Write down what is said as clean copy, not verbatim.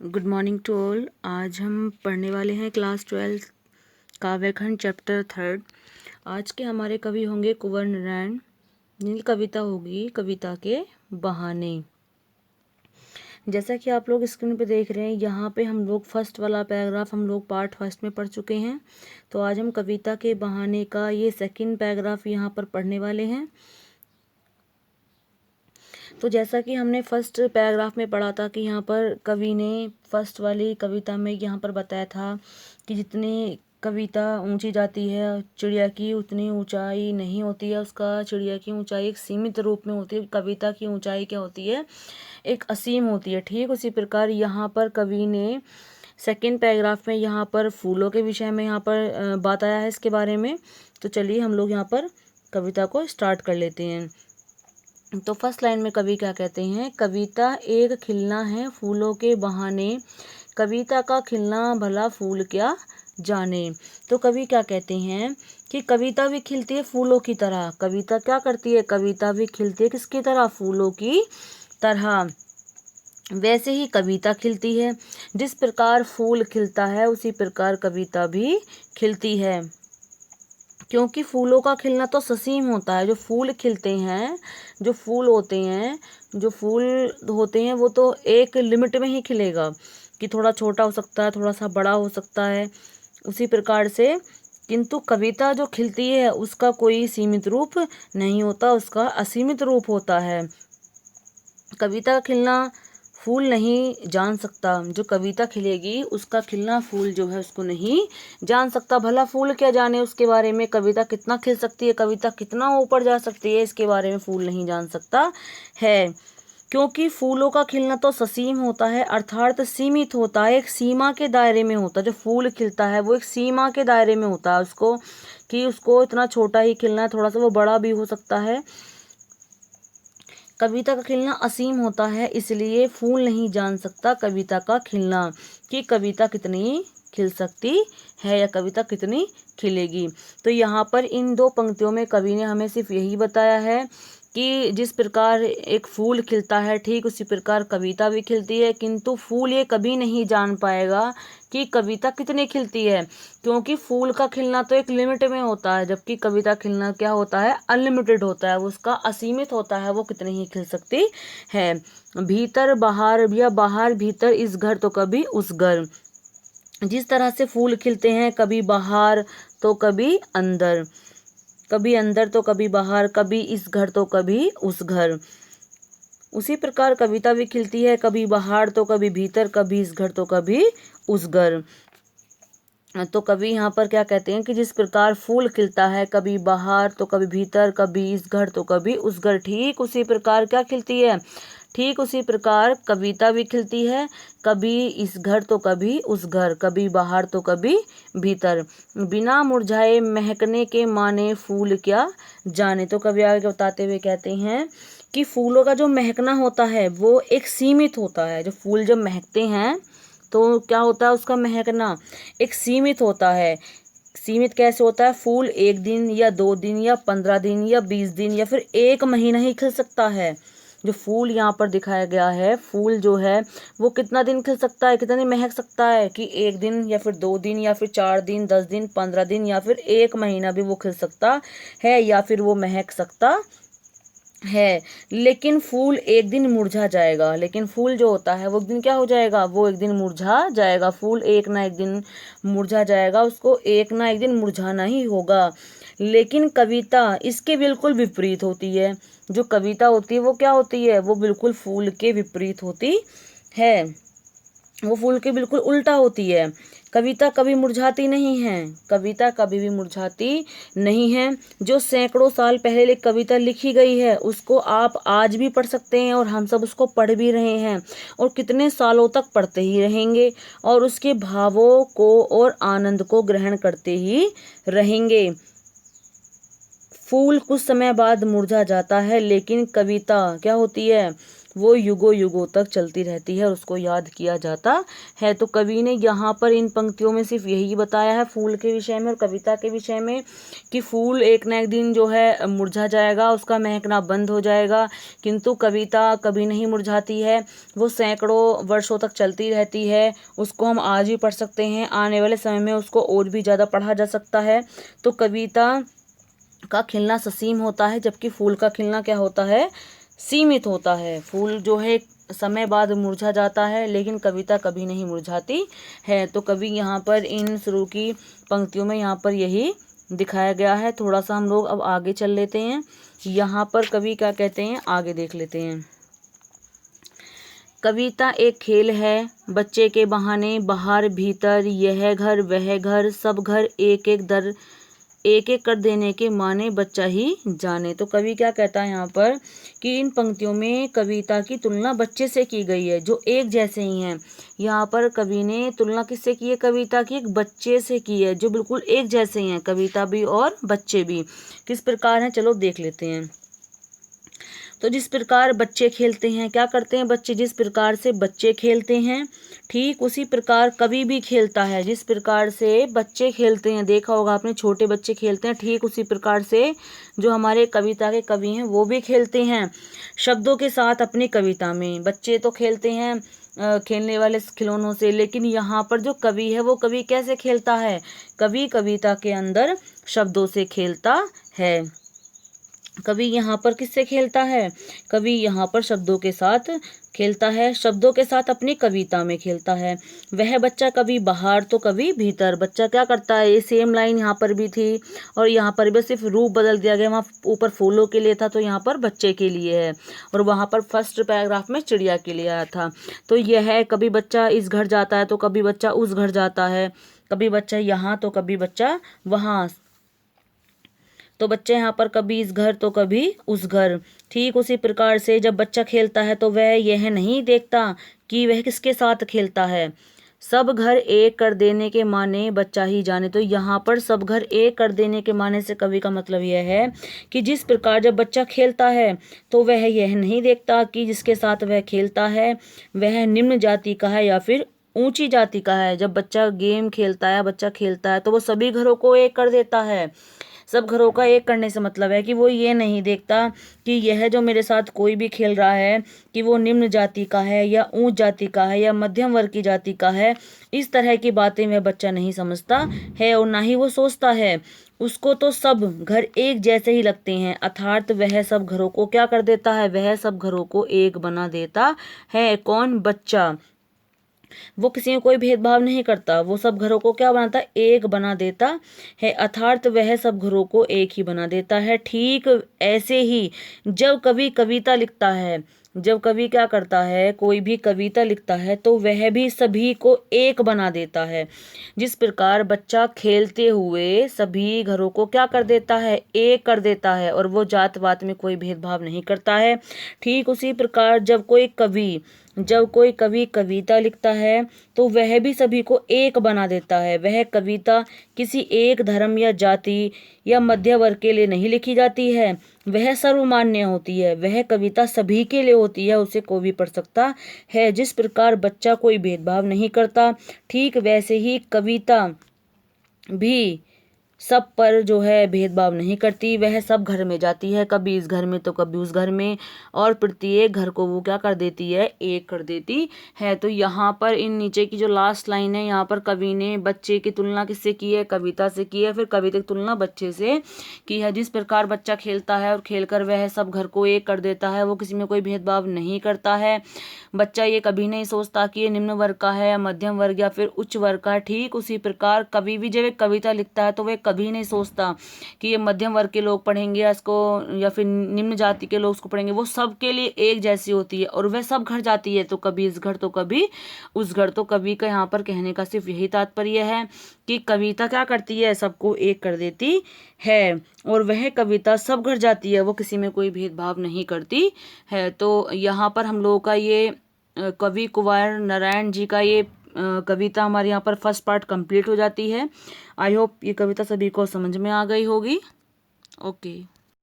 Good morning to all. आज हम पढ़ने वाले हैं क्लास 12 काव्यखंड चैप्टर 3। आज के हमारे कवि होंगे कुंवर नारायण। नील कविता होगी कविता के बहाने। जैसा कि आप लोग स्क्रीन पे देख रहे हैं, यहाँ पे हम लोग फर्स्ट वाला पैराग्राफ हम लोग पार्ट फर्स्ट में पढ़ चुके हैं। तो आज हम कविता के बहाने का ये सेकंड पैराग्राफ यहाँ पर पढ़ने वाले हैं। तो जैसा कि हमने फर्स्ट पैराग्राफ में पढ़ा था कि यहाँ पर कवि ने फर्स्ट वाली कविता में यहाँ पर बताया था कि जितनी कविता ऊंची जाती है चिड़िया की उतनी ऊंचाई नहीं होती है उसका। चिड़िया की ऊंचाई एक सीमित रूप में होती है, कविता की ऊंचाई क्या होती है, एक असीम होती है। ठीक उसी प्रकार यहाँ पर कवि ने सेकेंड पैराग्राफ में यहाँ पर फूलों के विषय में यहाँ पर बात आया है इसके बारे में। तो चलिए हम लोग यहाँ पर कविता को स्टार्ट कर लेते हैं। तो फर्स्ट लाइन में कवि क्या कहते हैं, कविता एक खिलना है फूलों के बहाने, कविता का खिलना भला फूल क्या जाने। तो कवि क्या कहते हैं कि कविता भी खिलती है फूलों की तरह। कविता क्या करती है, कविता भी खिलती है किसकी तरह, फूलों की तरह। वैसे ही कविता खिलती है, जिस प्रकार फूल खिलता है उसी प्रकार कविता भी खिलती है। क्योंकि फूलों का खिलना तो ससीम होता है। जो फूल खिलते हैं, जो फूल होते हैं, जो फूल होते हैं वो तो एक लिमिट में ही खिलेगा कि थोड़ा छोटा हो सकता है, थोड़ा सा बड़ा हो सकता है, उसी प्रकार से। किंतु कविता जो खिलती है उसका कोई सीमित रूप नहीं होता, उसका असीमित रूप होता है। कविता का खिलना फूल नहीं जान सकता। जो कविता खिलेगी उसका खिलना फूल जो है उसको नहीं जान सकता। भला फूल क्या जाने उसके बारे में, कविता कितना खिल सकती है, कविता कितना ऊपर जा सकती है, इसके बारे में फूल नहीं जान सकता है। क्योंकि फूलों का खिलना तो ससीम होता है, अर्थात सीमित होता है, एक सीमा के दायरे में होता है। जो फूल खिलता है वो एक सीमा के दायरे में होता है, उसको कि उसको इतना छोटा ही खिलना है, थोड़ा सा वो बड़ा भी हो सकता है। कविता का खिलना असीम होता है, इसलिए फूल नहीं जान सकता कविता का खिलना, कि कविता कितनी खिल सकती है या कविता कितनी खिलेगी। तो यहाँ पर इन दो पंक्तियों में कवि ने हमें सिर्फ यही बताया है कि जिस प्रकार एक फूल खिलता है ठीक उसी प्रकार कविता भी खिलती है। किंतु फूल ये कभी नहीं जान पाएगा कि कविता कितनी खिलती है, क्योंकि फूल का खिलना तो एक लिमिट में होता है, जबकि कविता खिलना क्या होता है, अनलिमिटेड होता है, उसका असीमित होता है, वो कितनी ही खिल सकती है। भीतर बाहर या बाहर भीतर, इस घर तो कभी उस घर। जिस तरह से फूल खिलते हैं, कभी बाहर तो कभी अंदर, कभी अंदर तो कभी बाहर, कभी इस घर तो कभी उस घर, उसी प्रकार कविता भी खिलती है, कभी बाहर तो कभी भीतर, कभी इस घर तो कभी उस घर। तो कवि यहाँ पर क्या कहते हैं कि जिस प्रकार फूल खिलता है कभी बाहर तो कभी भीतर, कभी इस घर तो कभी उस घर, ठीक उसी प्रकार क्या खिलती है, ठीक उसी प्रकार कविता भी खिलती है, कभी इस घर तो कभी उस घर, कभी बाहर तो कभी भीतर। बिना मुरझाए महकने के माने फूल क्या जाने। तो कवि आगे बताते हुए कहते हैं कि फूलों का जो महकना होता है वो एक सीमित होता है। जो फूल जब महकते हैं तो क्या होता है, उसका महकना एक सीमित होता है। सीमित कैसे होता है, फूल एक दिन या 2 दिन या 15 दिन या 20 दिन या फिर 1 महीना ही खिल सकता है। जो फूल यहाँ पर दिखाया गया है, फूल जो है वो कितना दिन खिल सकता है, कितना दिन महक सकता है, कि 1 दिन या फिर 2 दिन या फिर 4 दिन, 10 दिन, 15 दिन या फिर 1 महीना भी वो खिल सकता है या फिर वो महक सकता है। लेकिन फूल एक दिन मुरझा जाएगा। लेकिन फूल जो होता है वो एक दिन क्या हो जाएगा, वो एक दिन मुरझा जाएगा। फूल एक ना एक दिन मुरझा जाएगा, उसको एक ना एक दिन मुरझाना ही होगा। लेकिन कविता इसके बिल्कुल विपरीत होती है। जो कविता होती है वो क्या होती है, वो बिल्कुल फूल के विपरीत होती है, वो फूल के बिल्कुल उल्टा होती है। कविता कभी मुरझाती नहीं है, कविता कभी भी मुरझाती नहीं है। जो सैकड़ों साल पहले कविता लिखी गई है उसको आप आज भी पढ़ सकते हैं, और हम सब उसको पढ़ भी रहे हैं और कितने सालों तक पढ़ते ही रहेंगे, और उसके भावों को और आनंद को ग्रहण करते ही रहेंगे। फूल कुछ समय बाद मुरझा जाता है, लेकिन कविता क्या होती है, वो युगों युगों तक चलती रहती है और उसको याद किया जाता है। तो कवि ने यहाँ पर इन पंक्तियों में सिर्फ यही बताया है फूल के विषय में और कविता के विषय में कि फूल एक न एक दिन जो है मुरझा जाएगा, उसका महकना बंद हो जाएगा, किंतु कविता कभी नहीं मुरझाती है, वो सैकड़ों वर्षों तक चलती रहती है। उसको हम आज भी पढ़ सकते हैं, आने वाले समय में उसको और भी ज़्यादा पढ़ा जा सकता है। तो कविता का खिलना ससीम होता है, जबकि फूल का खिलना क्या होता है, सीमित होता है। फूल जो है समय बाद मुरझा जाता है, लेकिन कविता कभी नहीं मुरझाती है। तो कवि यहाँ पर इन शुरू की पंक्तियों में यहाँ पर यही दिखाया गया है। थोड़ा सा हम लोग अब आगे चल लेते हैं। यहाँ पर कवि क्या कहते हैं, आगे देख लेते हैं। कविता एक खेल है, बच्चे के बहाने बाहर भीतर, यह घर वह घर, सब घर एक एक कर देने के माने बच्चा ही जाने। तो कवि क्या कहता है यहाँ पर कि इन पंक्तियों में कविता की तुलना बच्चे से की गई है, जो एक जैसे ही हैं। यहाँ पर कवि ने तुलना किससे की है, कविता की एक बच्चे से की है, जो बिल्कुल एक जैसे ही हैं, कविता भी और बच्चे भी। किस प्रकार हैं, चलो देख लेते हैं। तो जिस प्रकार बच्चे खेलते हैं, क्या करते हैं बच्चे, जिस प्रकार से बच्चे खेलते हैं ठीक उसी प्रकार कवि भी खेलता है। जिस प्रकार से बच्चे खेलते हैं, देखा होगा आपने, छोटे बच्चे खेलते हैं, ठीक उसी प्रकार से जो हमारे कविता के कवि हैं वो भी खेलते हैं शब्दों के साथ अपनी कविता में। बच्चे तो खेलते हैं खेलने वाले खिलौनों से, लेकिन यहाँ पर जो कवि है वो कवि कैसे खेलता है, कवि कविता के अंदर शब्दों से खेलता है। कवि यहाँ पर किससे खेलता है, कवि यहाँ पर शब्दों के साथ खेलता है, शब्दों के साथ अपनी कविता में खेलता है। वह बच्चा कभी बाहर तो कभी भीतर, बच्चा क्या करता है, ये सेम लाइन यहाँ पर भी थी और यहाँ पर भी सिर्फ रूप बदल दिया गया। वहाँ ऊपर फूलों के लिए था तो यहाँ पर बच्चे के लिए है, और वहाँ पर फर्स्ट पैराग्राफ में चिड़िया के लिए आया था। तो यह है, कभी बच्चा इस घर जाता है तो कभी बच्चा उस घर जाता है, कभी बच्चा यहाँ तो कभी बच्चा वहाँ। तो बच्चे यहाँ पर कभी इस घर तो कभी उस घर। ठीक उसी प्रकार से जब बच्चा खेलता है तो वह यह नहीं देखता कि वह किसके साथ खेलता है। सब घर एक कर देने के माने बच्चा ही जाने। तो यहाँ पर सब घर एक कर देने के माने से कवि का मतलब यह है कि जिस प्रकार जब बच्चा खेलता है तो वह यह नहीं देखता कि जिसके साथ वह खेलता है वह निम्न जाति का है या फिर ऊंची जाति का है। जब बच्चा गेम खेलता है, बच्चा खेलता है तो वो सभी घरों को एक कर देता है। सब घरों का एक करने से मतलब है कि वो ये नहीं देखता कि यह जो मेरे साथ कोई भी खेल रहा है कि वो निम्न जाति का है या ऊंच जाति का है या मध्यम वर्ग की जाति का है। इस तरह की बातें वह बच्चा नहीं समझता है और ना ही वो सोचता है। उसको तो सब घर एक जैसे ही लगते हैं, अर्थात वह सब घरों को क्या कर देता है, वह सब घरों को एक बना देता है। कौन, बच्चा। वो किसी में कोई भेदभाव नहीं करता, वो सब घरों को क्या बनाता है, एक बना देता है, अर्थात वह सब घरों को एक ही बना देता है। ठीक ऐसे ही जब कवि कविता लिखता है, जब कवि क्या करता है, कोई भी कविता लिखता है तो वह भी सभी को एक बना देता है। जिस प्रकार बच्चा खेलते हुए सभी घरों को क्या कर देता है, एक कर देता है, और वो जात पात में कोई भेदभाव नहीं करता है। ठीक उसी प्रकार जब कोई कवि कविता लिखता है तो वह भी सभी को एक बना देता है। वह कविता किसी एक धर्म या जाति या मध्य वर्ग के लिए नहीं लिखी जाती है, वह सर्वमान्य होती है। वह कविता सभी के लिए होती है, उसे कोई भी पढ़ सकता है। जिस प्रकार बच्चा कोई भेदभाव नहीं करता, ठीक वैसे ही कविता भी सब पर जो है भेदभाव नहीं करती। वह सब घर में जाती है, कभी इस घर में तो कभी उस घर में, और प्रत्येक घर को वो क्या कर देती है, एक कर देती है। तो यहाँ पर इन नीचे की जो लास्ट लाइन है, यहाँ पर कवि ने बच्चे की तुलना किससे की है, कविता से की है, फिर कविता की तुलना बच्चे से की है। जिस प्रकार बच्चा खेलता है और खेलकर वह सब घर को एक कर देता है, वो किसी में कोई भेदभाव नहीं करता है। बच्चा ये कभी नहीं सोचता कि ये निम्न वर्ग का है या मध्यम वर्ग या फिर उच्च वर्ग का है। ठीक उसी प्रकार कवि भी जब एक कविता लिखता है तो वह कभी नहीं सोचता कि ये मध्यम वर्ग के लोग पढ़ेंगे इसको या फिर निम्न जाति के लोग उसको पढ़ेंगे। वो सब के लिए एक जैसी होती है और वह सब घर जाती है, तो कभी इस घर तो कभी उस घर। तो कवि का यहाँ पर कहने का सिर्फ यही तात्पर्य है कि कविता क्या करती है, सबको एक कर देती है, और वह कविता सब घर जाती है, वो किसी में कोई भेदभाव नहीं करती है। तो यहाँ पर हम लोगों का ये कवि कुंवर नारायण जी का ये कविता हमारे यहाँ पर फर्स्ट पार्ट कंप्लीट हो जाती है। आई होप ये कविता सभी को समझ में आ गई होगी। ओके।